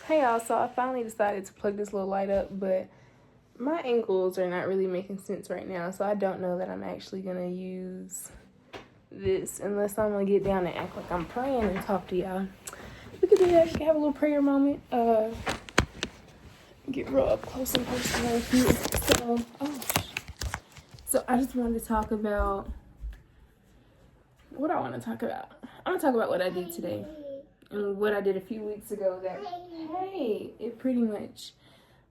Hey y'all, so I finally decided to plug this little light up, but my ankles are not really making sense right now, so I don't know that I'm actually gonna use this unless I'm gonna get down and act like I'm praying and talk to y'all. We could do that. We could have a little prayer moment. Get real up close and personal with you. So I just wanted to talk about what I want to talk about. I'm gonna talk about what I did today and what I did a few weeks ago. It pretty much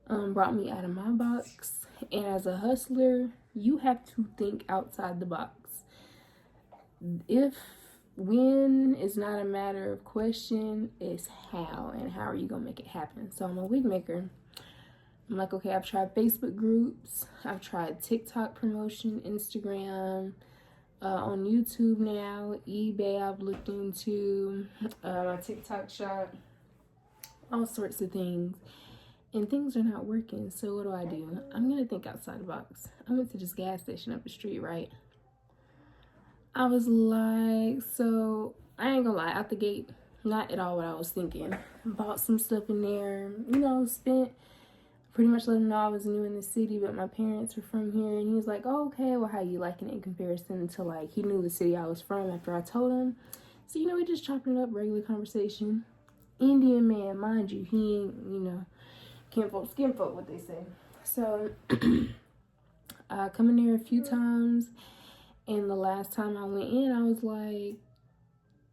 brought me out of my box. And as a hustler, you have to think outside the box. When is not a matter of question, it's how, and how are you gonna make it happen. So I'm a wig maker. I'm like, okay, I've tried Facebook groups, I've tried TikTok promotion, Instagram, on YouTube now, eBay I've looked into, my TikTok shop, all sorts of things. And things are not working. So what do? I'm gonna think outside the box. I went to this gas station up the street, right? I was like, so I ain't gonna lie, out the gate, not at all what I was thinking. Bought some stuff in there, spent, pretty much let him know I was new in the city, but my parents were from here. And he was like, oh, okay, well, how you liking it in comparison to, like, he knew the city I was from after I told him. So, we just chopping it up, regular conversation. Indian man, mind you, he ain't, kinfolk, skinfolk, what they say. So, I come in there a few times, and the last time I went in, I was like,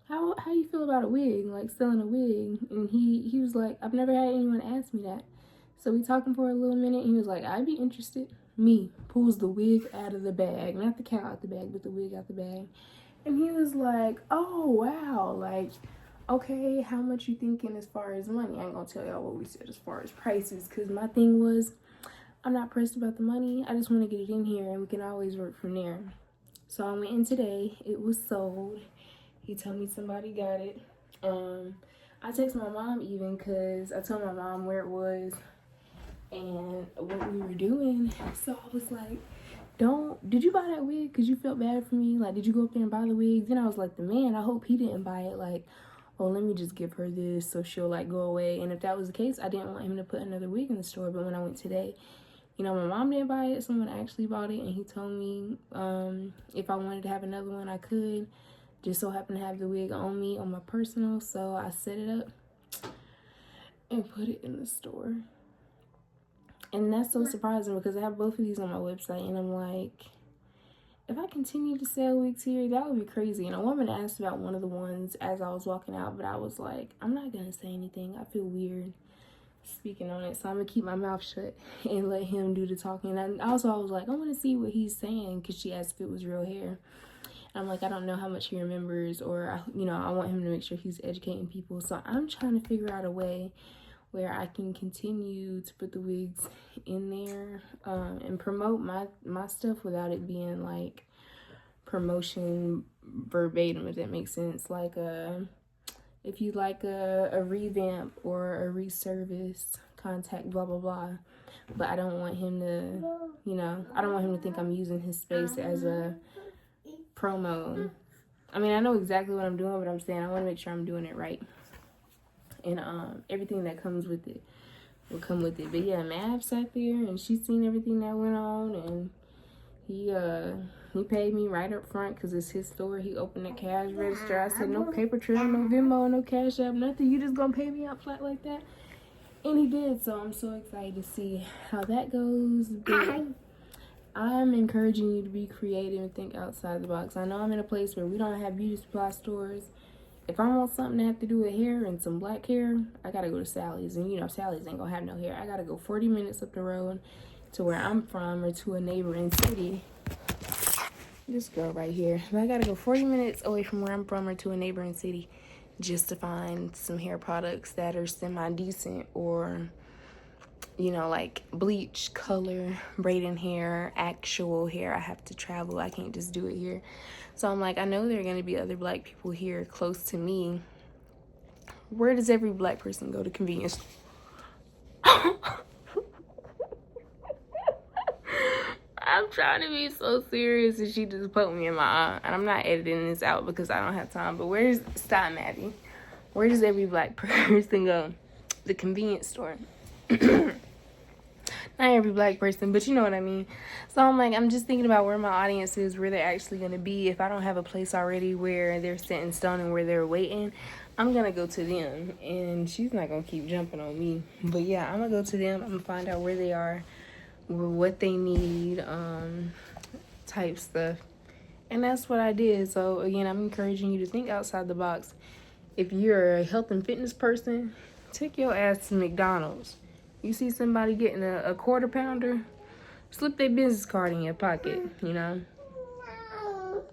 how you feel about a wig, like selling a wig? And he was like, I've never had anyone ask me that. So we talking for a little minute. He was like, I'd be interested. Me pulls the wig out of the bag, not the cow out the bag, but the wig out the bag. And he was like, oh wow, like, okay, how much you thinking as far as money? I ain't gonna tell y'all what we said as far as prices, because my thing was, I'm not pressed about the money. I just want to get it in here and we can always work from there. So I went in today. It was sold. He told me somebody got it. I texted my mom even because I told my mom where it was and what we were doing. So I was like, did you buy that wig because you felt bad for me? Like, did you go up there and buy the wig? Then I was like, the man, I hope he didn't buy it. Like, oh, let me just give her this so she'll, like, go away. And if that was the case, I didn't want him to put another wig in the store. But when I went today, my mom didn't buy it. Someone actually bought it. And he told me if I wanted to have another one, I could. Just so happened to have the wig on me on my personal. So I set it up and put it in the store. And that's so surprising because I have both of these on my website. And I'm like, if I continue to sell wigs here, that would be crazy. And a woman asked about one of the ones as I was walking out. But I was like, I'm not going to say anything. I feel weird speaking on it. So I'm going to keep my mouth shut and let him do the talking. And I was like, I want to see what he's saying because she asked if it was real hair. And I'm like, I don't know how much he remembers, or, I want him to make sure he's educating people. So I'm trying to figure out a way where I can continue to put the wigs in there and promote my stuff without it being like promotion verbatim, if that makes sense. Like if you like a revamp or a reservice, contact blah blah blah. But I don't want him to, I don't want him to think I'm using his space as a promo. I mean, I know exactly what I'm doing, but I'm saying I want to make sure I'm doing it right. And everything that comes with it will come with it. But yeah, Mav sat there and she seen everything that went on, and he paid me right up front because it's his store. He opened the cash register. I said, no paper trail, no Venmo, no Cash App, nothing. You just gonna pay me out flat like that? And he did. So I'm so excited to see how that goes. But I'm encouraging you to be creative and think outside the box. I know I'm in a place where we don't have beauty supply stores. If I want something to have to do with hair and some black hair, I gotta go to Sally's. And Sally's ain't gonna have no hair. I gotta go 40 minutes up the road to where I'm from or to a neighboring city. This girl right here. I gotta go 40 minutes away from where I'm from or to a neighboring city just to find some hair products that are semi-decent or, like bleach, color, braiding hair, actual hair. I have to travel. I can't just do it here. So I'm like, I know there are going to be other black people here close to me. Where does every black person go to convenience? I'm trying to be so serious and she just poked me in my eye. And I'm not editing this out because I don't have time. But stop, Maddie. Where does every black person go? the convenience store. Not every black person, but you know what I mean. So I'm just thinking about where my audience is, where they're actually going to be. If I don't have a place already where they're set in stone and where they're waiting, I'm going to go to them. And she's not going to keep jumping on me. But yeah, I'm going to go to them. I'm going to find out where they are, what they need, type stuff. And that's what I did. So again, I'm encouraging you to think outside the box. If you're a health and fitness person, take your ass to McDonald's. You see somebody getting a quarter pounder, slip their business card in your pocket, you know.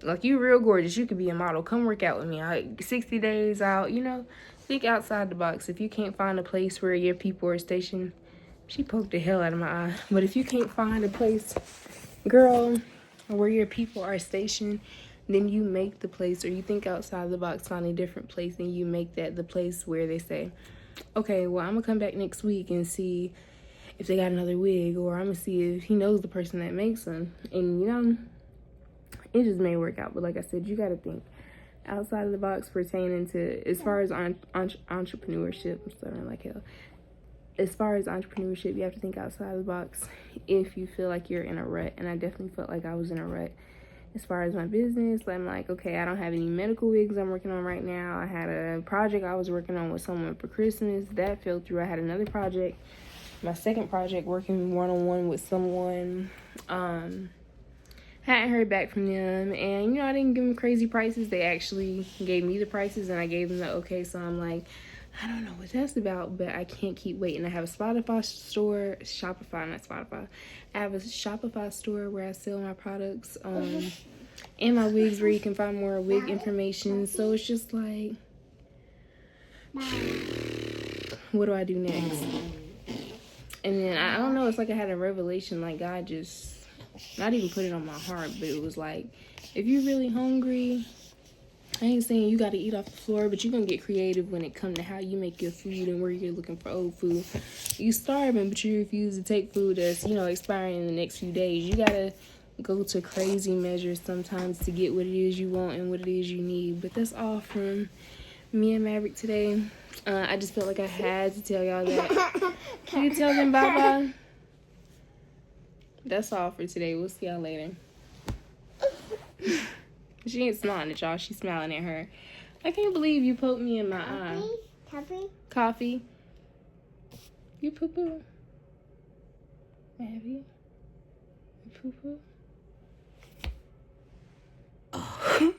Like, you real gorgeous. You could be a model. Come work out with me. 60 days out, you know. Think outside the box. If you can't find a place where your people are stationed, she poked the hell out of my eye. But if you can't find a place, girl, where your people are stationed, then you make the place, or you think outside the box, find a different place, and you make that the place where they say, okay, well, I'm going to come back next week and see if they got another wig, or I'm going to see if he knows the person that makes them. And, you know, it just may work out. But like I said, you got to think outside of the box pertaining to, as far as entrepreneurship. I'm starting like hell. As far as entrepreneurship, you have to think outside the box if you feel like you're in a rut. And I definitely felt like I was in a rut. As far as my business, I'm like, okay, I don't have any medical wigs I'm working on right now. I had a project I was working on with someone for Christmas. That fell through. I had another project, my second project, working one-on-one with someone. Hadn't heard back from them. And, you know, I didn't give them crazy prices. They actually gave me the prices, and I gave them the okay. So I'm like, I don't know what that's about, but I can't keep waiting. I have a Shopify store. I have a Shopify store where I sell my products, and my wigs, where you can find more wig information. So it's just like, what do I do next? And then I don't know, it's like I had a revelation, like God just, not even put it on my heart, but it was like, if you're really hungry, I ain't saying you got to eat off the floor, but you're going to get creative when it comes to how you make your food and where you're looking for old food. You starving, but you refuse to take food that's, you know, expiring in the next few days. You got to go to crazy measures sometimes to get what it is you want and what it is you need. But that's all from me and Maverick today. I just felt like I had to tell y'all that. Can you tell them bye-bye? That's all for today. We'll see y'all later. She ain't smiling at y'all. She's smiling at her. I can't believe you poked me in my eye. Coffee. You poo-poo? Have you? You poo-poo? Oh.